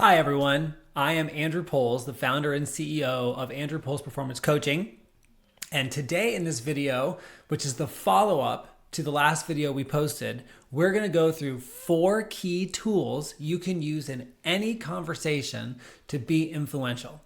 Hi, everyone. I am Andrew Poles, the founder and CEO of Andrew Poles Performance Coaching. And today in this video, which is the follow-up to the last video we posted, we're going to go through 4 key tools you can use in any conversation to be influential.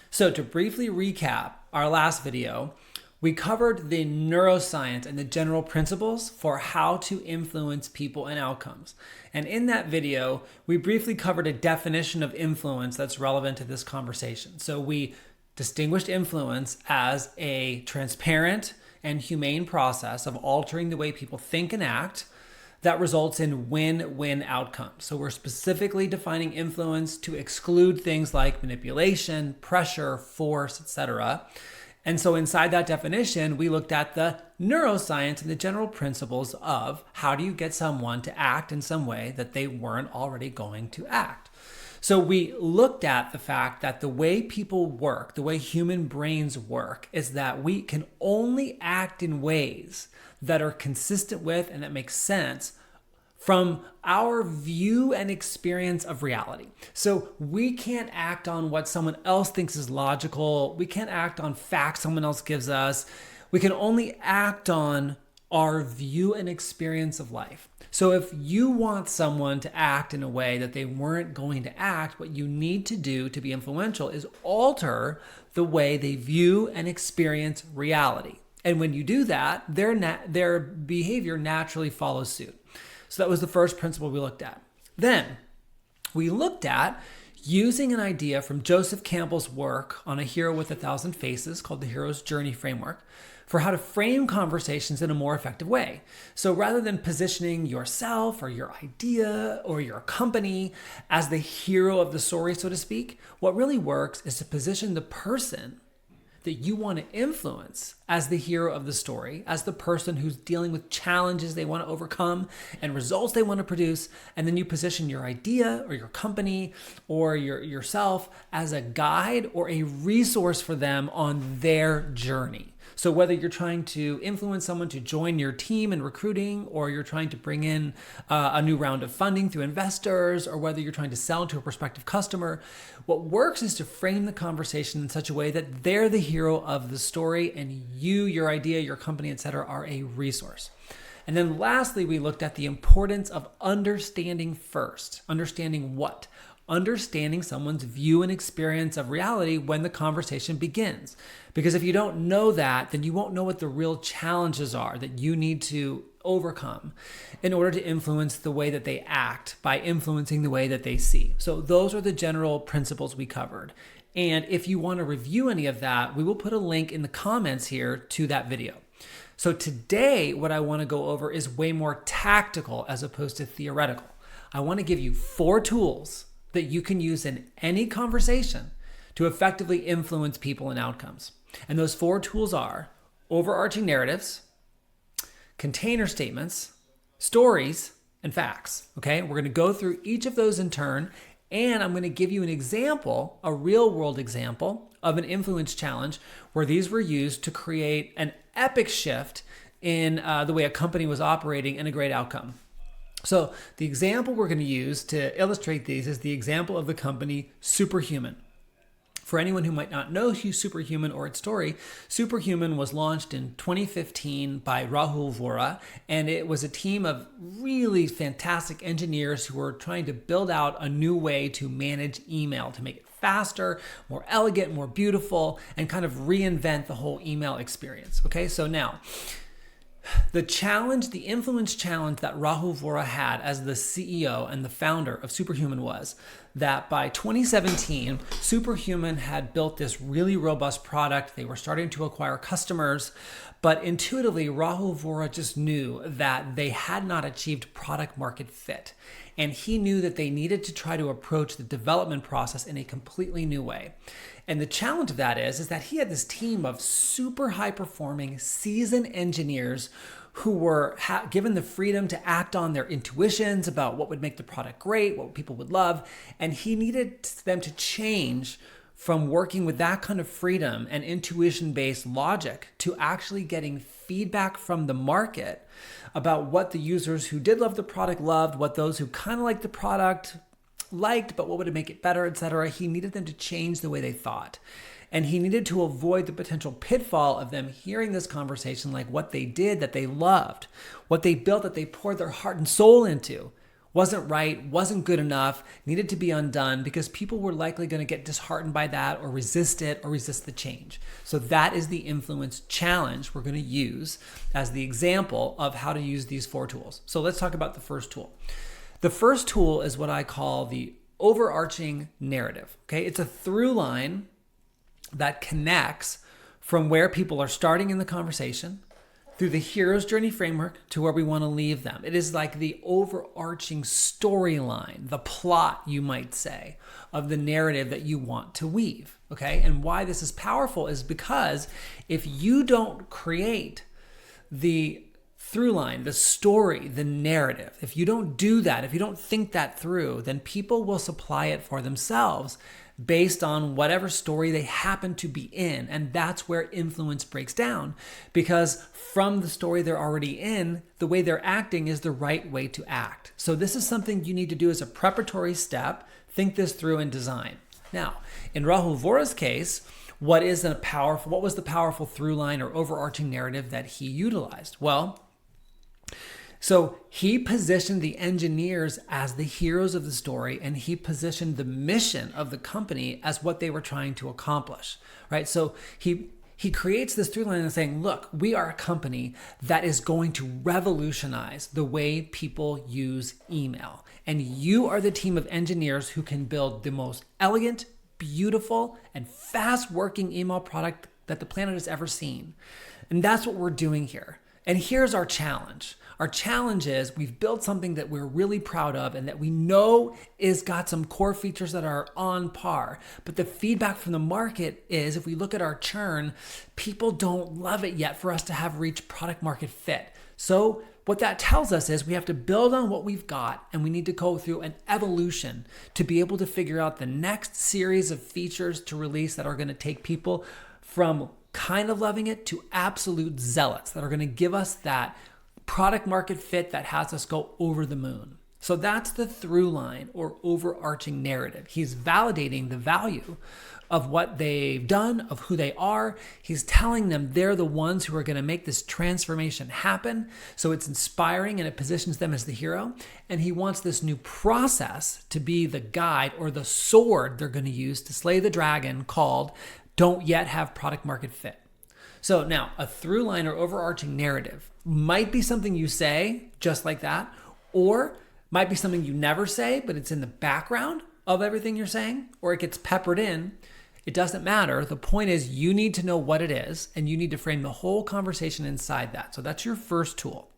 So to briefly recap our last video, we covered the neuroscience and the general principles for how to influence people and outcomes. And in that video, we briefly covered a definition of influence that's relevant to this conversation. So we distinguished influence as a transparent and humane process of altering the way people think and act that results in win-win outcomes. So we're specifically defining influence to exclude things like manipulation, pressure, force, etc. And so inside that definition, we looked at the neuroscience and the general principles of how do you get someone to act in some way that they weren't already going to act. So we looked at the fact that the way people work, the way human brains work, is that we can only act in ways that are consistent with and that make sense from our view and experience of reality. So we can't act on what someone else thinks is logical. We can't act on facts someone else gives us. We can only act on our view and experience of life. So if you want someone to act in a way that they weren't going to act, what you need to do to be influential is alter the way they view and experience reality. And when you do that, their behavior naturally follows suit. So that was the first principle we looked at. Then we looked at using an idea from Joseph Campbell's work on A Hero with 1,000 Faces called the Hero's Journey Framework for how to frame conversations in a more effective way. So rather than positioning yourself or your idea or your company as the hero of the story, so to speak, what really works is to position the person that you want to influence as the hero of the story, as the person who's dealing with challenges they want to overcome and results they want to produce. And then you position your idea or your company or yourself as a guide or a resource for them on their journey. So whether you're trying to influence someone to join your team in recruiting, or you're trying to bring in a new round of funding through investors, or whether you're trying to sell to a prospective customer, what works is to frame the conversation in such a way that they're the hero of the story and you, your idea, your company, etc., are a resource. And then lastly, we looked at the importance of understanding first. Understanding what? Understanding someone's view and experience of reality when the conversation begins. Because if you don't know that, then you won't know what the real challenges are that you need to overcome in order to influence the way that they act by influencing the way that they see. So those are the general principles we covered. And if you want to review any of that, we will put a link in the comments here to that video. So today, what I want to go over is way more tactical as opposed to theoretical. I want to give you 4 tools that you can use in any conversation to effectively influence people and outcomes. And those 4 tools are overarching narratives, container statements, stories, and facts. Okay, we're going to go through each of those in turn, and I'm going to give you an example, a real world example of an influence challenge where these were used to create an epic shift in the way a company was operating and a great outcome. So the example we're going to use to illustrate these is the example of the company Superhuman. For anyone who might not know Superhuman or its story, Superhuman was launched in 2015 by Rahul Vora, and it was a team of really fantastic engineers who were trying to build out a new way to manage email, to make it faster, more elegant, more beautiful, and kind of reinvent the whole email experience. Okay, so now, the challenge, the influence challenge that Rahul Vora had as the CEO and the founder of Superhuman was that by 2017, Superhuman had built this really robust product. They were starting to acquire customers, but intuitively, Rahul Vora just knew that they had not achieved product market fit. And he knew that they needed to try to approach the development process in a completely new way. And the challenge of that is that he had this team of super high performing seasoned engineers who were given the freedom to act on their intuitions about what would make the product great, what people would love. And he needed them to change from working with that kind of freedom and intuition-based logic to actually getting feedback from the market about what the users who did love the product loved, what those who kind of liked the product liked, but what would it make it better, etc. He needed them to change the way they thought. And he needed to avoid the potential pitfall of them hearing this conversation like what they did that they loved, what they built that they poured their heart and soul into, wasn't right, wasn't good enough, needed to be undone, because people were likely going to get disheartened by that or resist it or resist the change. So that is the influence challenge we're going to use as the example of how to use these 4 tools. So let's talk about the first tool. The first tool is what I call the overarching narrative. Okay, it's a through line that connects from where people are starting in the conversation through the hero's journey framework to where we want to leave them. It is like the overarching storyline, the plot, you might say, of the narrative that you want to weave. Okay, and why this is powerful is because if you don't create the through line, the story, the narrative, if you don't do that, if you don't think that through, then people will supply it for themselves based on whatever story they happen to be in. And that's where influence breaks down, because from the story they're already in, the way they're acting is the right way to act. So this is something you need to do as a preparatory step. Think this through in design. Now, in Rahul Vora's case, what was the powerful through line or overarching narrative that he utilized? Well, so he positioned the engineers as the heroes of the story, and he positioned the mission of the company as what they were trying to accomplish, right? So he creates this through line of saying, look, we are a company that is going to revolutionize the way people use email. And you are the team of engineers who can build the most elegant, beautiful, and fast working email product that the planet has ever seen. And that's what we're doing here. And here's our challenge. Our challenge is we've built something that we're really proud of and that we know is got some core features that are on par. But the feedback from the market is, if we look at our churn, people don't love it yet for us to have reached product market fit. So what that tells us is we have to build on what we've got, and we need to go through an evolution to be able to figure out the next series of features to release that are going to take people from kind of loving it to absolute zealots that are going to give us that product market fit that has us go over the moon. So that's the through line or overarching narrative. He's validating the value of what they've done, of who they are. He's telling them they're the ones who are going to make this transformation happen. So it's inspiring and it positions them as the hero. And he wants this new process to be the guide or the sword they're going to use to slay the dragon called don't yet have product market fit. So now a through line or overarching narrative might be something you say just like that, or might be something you never say, but it's in the background of everything you're saying, or it gets peppered in. It doesn't matter. The point is you need to know what it is, and you need to frame the whole conversation inside that. So that's your first tool.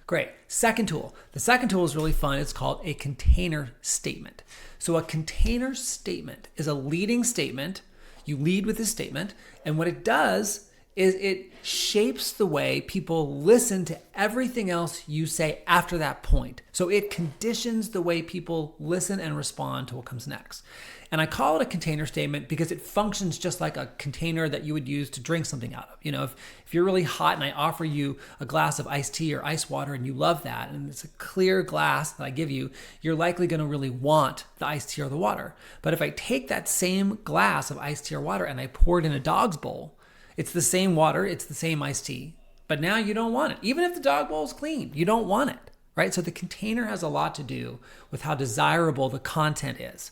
Great. Second tool. The second tool is really fun. It's called a container statement. So a container statement is a leading statement. You lead with this statement, and what it does is it shapes the way people listen to everything else you say after that point. So it conditions the way people listen and respond to what comes next. And I call it a container statement because it functions just like a container that you would use to drink something out of. You know, if you're really hot and I offer you a glass of iced tea or ice water and you love that, and it's a clear glass that I give you, you're likely going to really want the iced tea or the water. But if I take that same glass of iced tea or water and I pour it in a dog's bowl, it's the same water, it's the same iced tea, but now you don't want it. Even if the dog bowl is clean, you don't want it, right? So the container has a lot to do with how desirable the content is.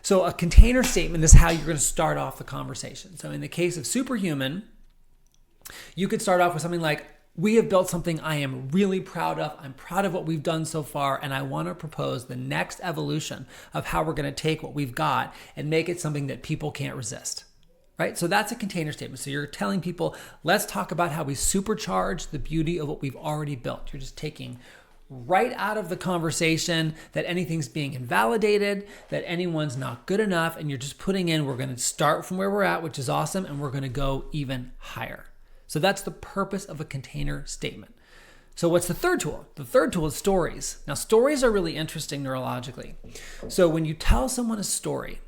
So a container statement is how you're going to start off the conversation. So in the case of Superhuman, you could start off with something like, we have built something I am really proud of. I'm proud of what we've done so far, and I want to propose the next evolution of how we're going to take what we've got and make it something that people can't resist. Right? So that's a container statement. So you're telling people, let's talk about how we supercharge the beauty of what we've already built. You're just taking right out of the conversation that anything's being invalidated, that anyone's not good enough, and you're just putting in, we're going to start from where we're at, which is awesome, and we're going to go even higher. So that's the purpose of a container statement. So what's the third tool? The third tool is stories. Now, stories are really interesting neurologically. So when you tell someone a story,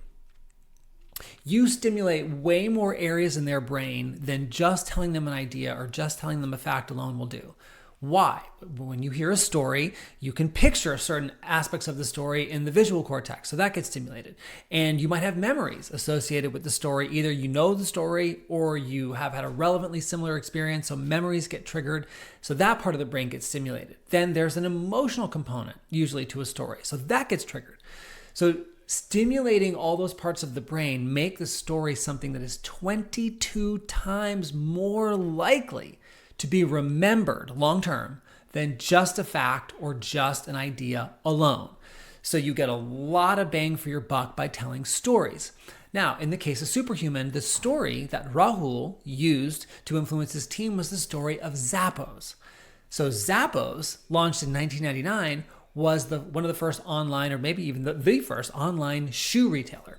You stimulate way more areas in their brain than just telling them an idea or just telling them a fact alone will do. Why? When you hear a story, you can picture certain aspects of the story in the visual cortex, so that gets stimulated. And you might have memories associated with the story. Either you know the story or you have had a relevantly similar experience, so memories get triggered, so that part of the brain gets stimulated. Then there's an emotional component, usually to a story, so that gets triggered. So stimulating all those parts of the brain make the story something that is 22 times more likely to be remembered long-term than just a fact or just an idea alone. So you get a lot of bang for your buck by telling stories. Now, in the case of Superhuman, the story that Rahul used to influence his team was the story of Zappos. So Zappos, launched in 1999, was one of the first online, or maybe even the first online shoe retailer.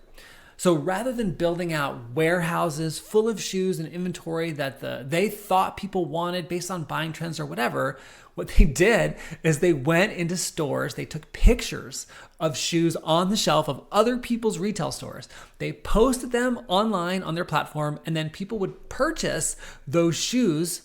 So rather than building out warehouses full of shoes and inventory that they thought people wanted based on buying trends or whatever, what they did is they went into stores, they took pictures of shoes on the shelf of other people's retail stores. They posted them online on their platform, and then people would purchase those shoes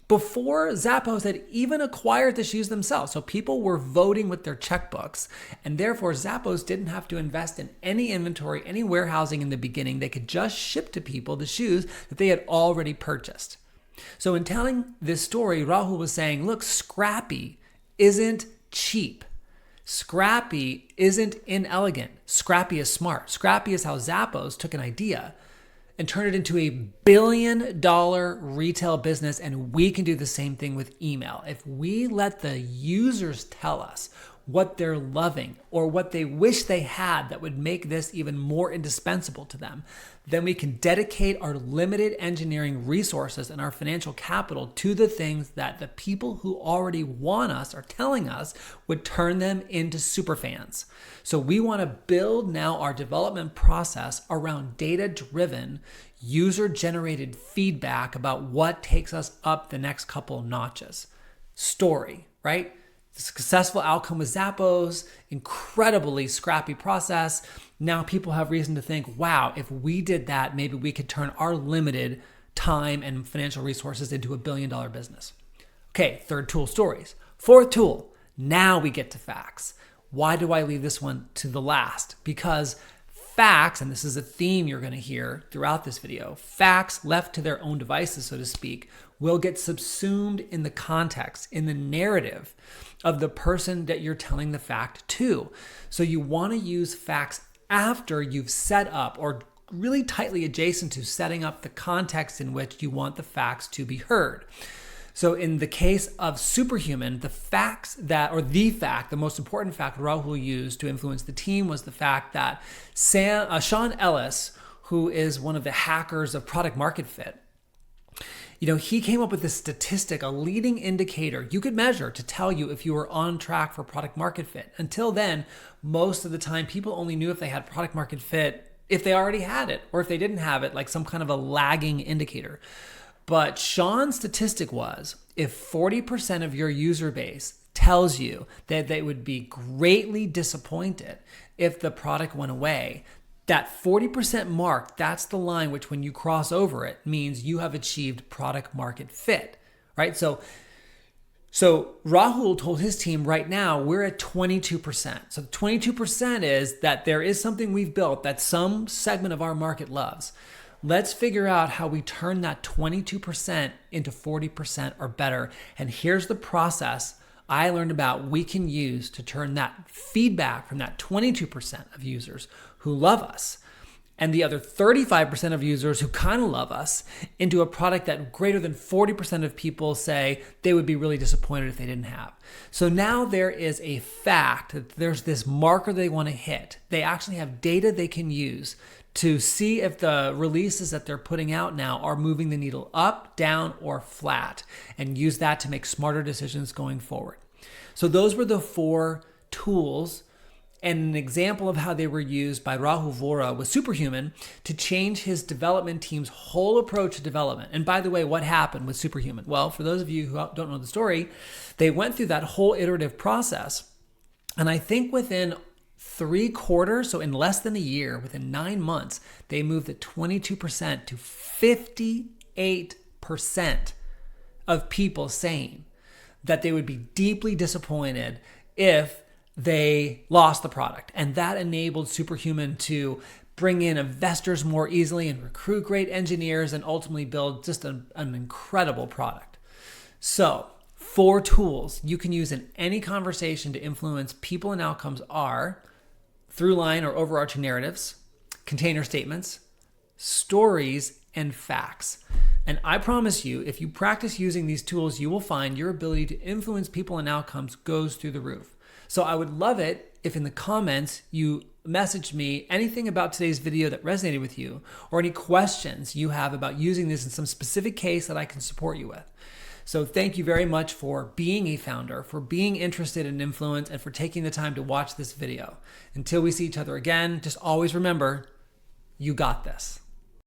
before Zappos had even acquired the shoes themselves. So people were voting with their checkbooks, and therefore Zappos didn't have to invest in any inventory, any warehousing in the beginning. They could just ship to people the shoes that they had already purchased. So in telling this story, Rahul was saying, look, scrappy isn't cheap. Scrappy isn't inelegant. Scrappy is smart. Scrappy is how Zappos took an idea and turn it into $1 billion retail business. And we can do the same thing with email. If we let the users tell us what they're loving or what they wish they had that would make this even more indispensable to them, then we can dedicate our limited engineering resources and our financial capital to the things that the people who already want us are telling us would turn them into super fans. So we want to build now our development process around data-driven, user-generated feedback about what takes us up the next couple of notches. Story, right? The successful outcome with Zappos, incredibly scrappy process. Now people have reason to think, wow, if we did that, maybe we could turn our limited time and financial resources into $1 billion business. Okay, third tool, stories. Fourth tool, now we get to facts. Why do I leave this one to the last? Because facts, and this is a theme you're going to hear throughout this video, facts left to their own devices, so to speak, will get subsumed in the context, in the narrative of the person that you're telling the fact to. So you want to use facts after you've set up, or really tightly adjacent to setting up the context in which you want the facts to be heard. So in the case of Superhuman, the most important fact Rahul used to influence the team was the fact that Sean Ellis, who is one of the hackers of product market fit, he came up with this statistic, a leading indicator you could measure to tell you if you were on track for product market fit. Until then, most of the time, people only knew if they had product market fit if they already had it, or if they didn't have it, like some kind of a lagging indicator. But Sean's statistic was, if 40% of your user base tells you that they would be greatly disappointed if the product went away, that 40% mark, that's the line which when you cross over it means you have achieved product market fit, right? So Rahul told his team right now, we're at 22%. So 22% is that there is something we've built that some segment of our market loves. Let's figure out how we turn that 22% into 40% or better. And here's the process I learned about we can use to turn that feedback from that 22% of users who love us and the other 35% of users who kind of love us into a product that greater than 40% of people say they would be really disappointed if they didn't have. So now there is a fact that there's this marker they want to hit. They actually have data they can use to see if the releases that they're putting out now are moving the needle up, down, or flat, and use that to make smarter decisions going forward. So those were the 4 tools, and an example of how they were used by Rahul Vora with Superhuman to change his development team's whole approach to development. And by the way, what happened with Superhuman? Well, for those of you who don't know the story, they went through that whole iterative process. And I think within 3/4, so in less than a year, within 9 months, they moved at 22% to 58% of people saying that they would be deeply disappointed if they lost the product. And that enabled Superhuman to bring in investors more easily and recruit great engineers and ultimately build just an incredible product. So 4 tools you can use in any conversation to influence people and outcomes are through line or overarching narratives, container statements, stories, and facts. And I promise you, if you practice using these tools, you will find your ability to influence people and outcomes goes through the roof. So I would love it if in the comments you message me anything about today's video that resonated with you, or any questions you have about using this in some specific case that I can support you with. So thank you very much for being a founder, for being interested in influence, and for taking the time to watch this video. Until we see each other again, just always remember, you got this.